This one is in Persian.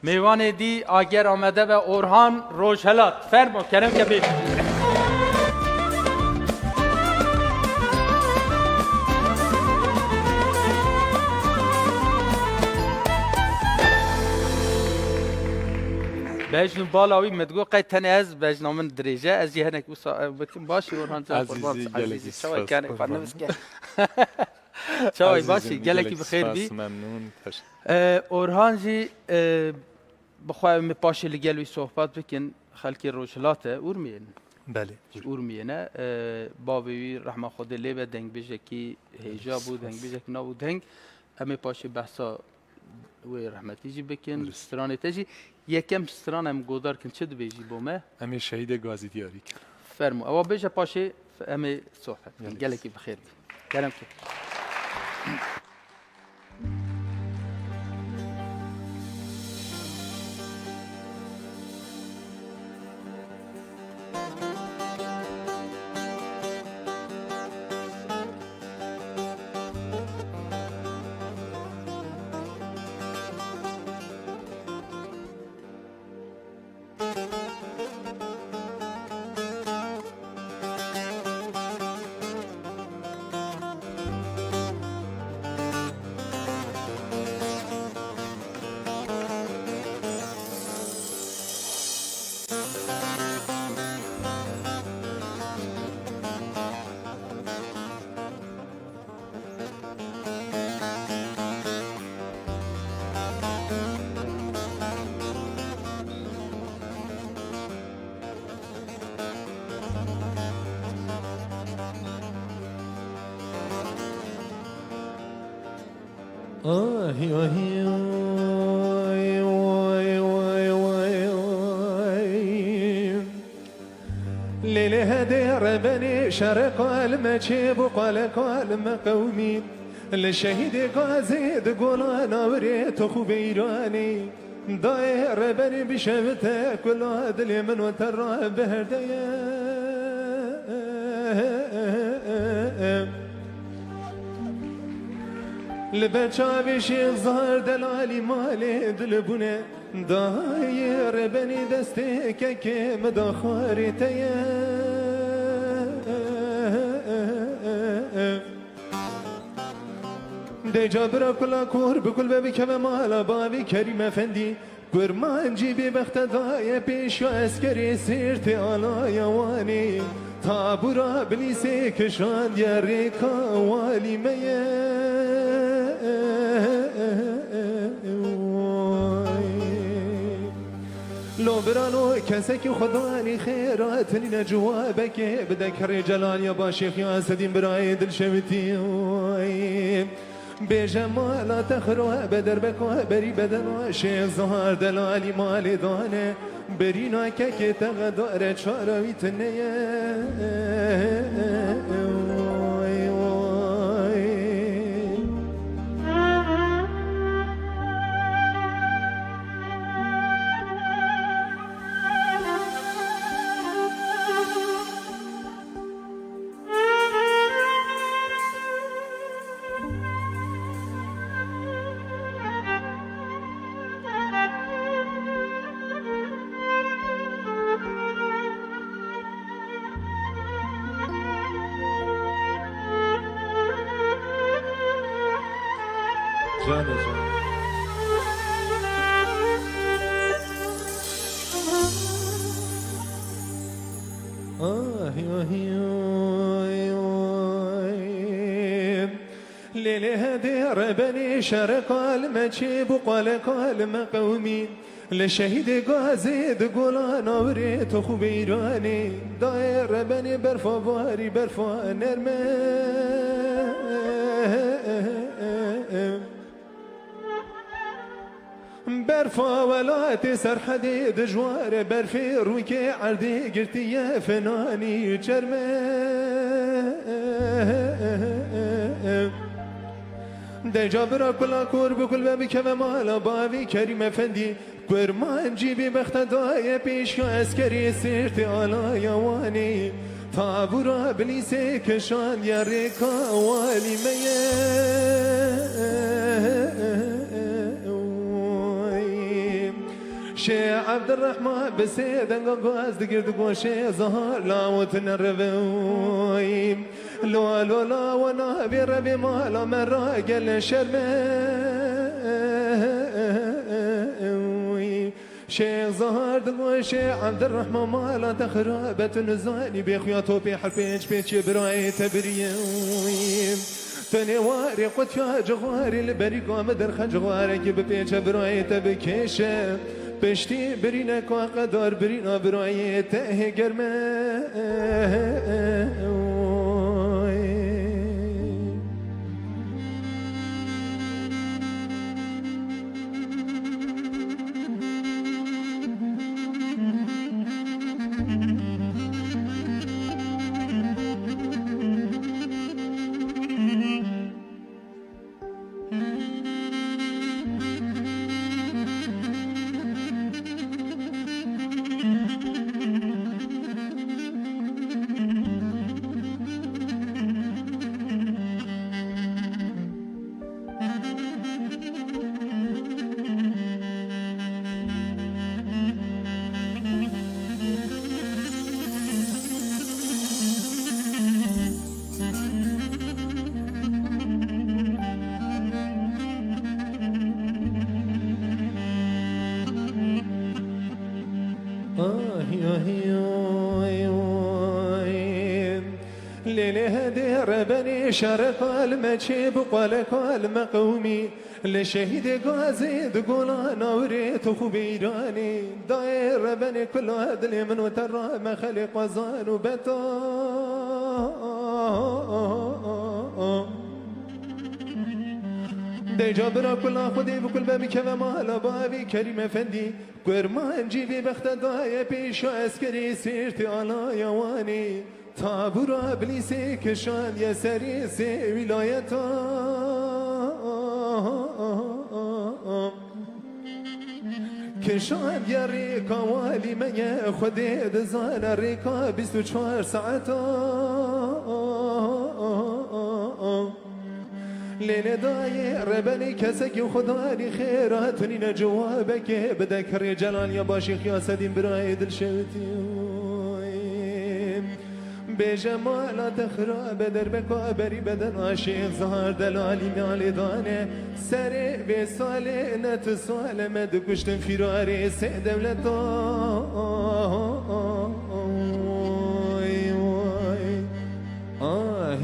میوان دی آگر آمده و اورهان روشهلات فرمو کرم که بیش بجنو بالاوی مدگو قید تنی از بجنامن دریجه از یه هنک بکن باشی اورهان جان قربان عزیزی شوی کنی فرنوز که شوی باشی گلکی بخیر بی ممنون اورهان جی بخواه می پاشی لگلوی صحبت بکن خلکی روشلاته اورمین بله اورمینه باوی رحمه خود لیبه دنگ بیجه کی هیجا بود دنگ بیجه کی نبود دنگ امی پاشی بحثا وی رحمتی جی بکن سترانه تجی یکم ستران هم گودار کن چه دو بیجی بومه امی شهید گازی دیاری کرد فرمو اوا بیجه پاشی امی صحبت گلکی بخیر بی گلم که آهی آهی آی وای وای وای وای لیل هدر بني شرق المجيب وقال قال قومي لشهيد غازي تقول انا وريت اخو بيراني داير بني بشمته كل هذا اليمن وترى بهديه لبچاوی شیخ زهر دلالی مالی دلبونه دایر بنی دسته که مداخاری تیه دیجا برا کلا کور بکل ببی که مالا باوی کریم افندی گرمان جیبی بخت دای پیش و اسکری سیرت آلا یوانی تابورا بلیسی کشان یاری کوالی میه لو برانو کسی خدانی خیرات لینا جوابک بدک رجلان یا باشیخ یا سدین برای دل شویتی بجمالا تخرو بدر بکو بری بدن و شیخ زهار دلالی مال دانه بری ناکه تغدار چاروی تنیه جان جان آهی آهی آی آی لیلی هدیر بنی شرق المجیب وقال قال قومی لشهید غازی دگلان آوری تو خوب ایرانی دایر بنی برفا واری برفا نرمه برفا ولات سرحدي دجوار برفي روكي عردي قرتي يا فناني جرمه دي جابر كل كور بكل بابي كما مالا بابي كريم افندي قرمان جيبي بختداي بيش عسكري سيرتي على يواني تابورا بليسي كشان يا ريكا والي ميه شيخ عبد الرحمن بسيدن قاز دقرد قوشي زهر لا وتنربويم لو لو لا وانا بربي مالا من راقل شرمي شيخ زهر دقوشي عبد الرحمن مالا تخرابة نزاني بيخياطو بحرفينش بيتش براي تبريويم تنواري قد يا جغاري البري قام درخ جغاري كيف بيتش براي تبكيشه پشتی برینه که قدر برینا برای ته گرمه ربني شرق المجيب قلق المقومي لشهيد غازي تقول انا وريت خبيراني داير ربني كل عدل من وترى ما خلق وزان وبتا دي جابرا كل خدي بكل بابي كما مالا بابي كريم افندي قرمان جيبي بختداي بيش عسكري سيرتي على يواني تابورا بلیسی کشان یه سری سی ولایتا کشان یه ریکا والی منیه خودی دزان ریکا 24 ساعتا لینه دای ربنی کسکی خدایی خیراتونی نجوابک بدک رجلان یا باشی خیاستین برای دل شوتی بجمال تخراب دربك وبري بدن عاشق ظهر دلالي مالي دانه سري بسالي نتسال مدكشت فراري سي دولتا آه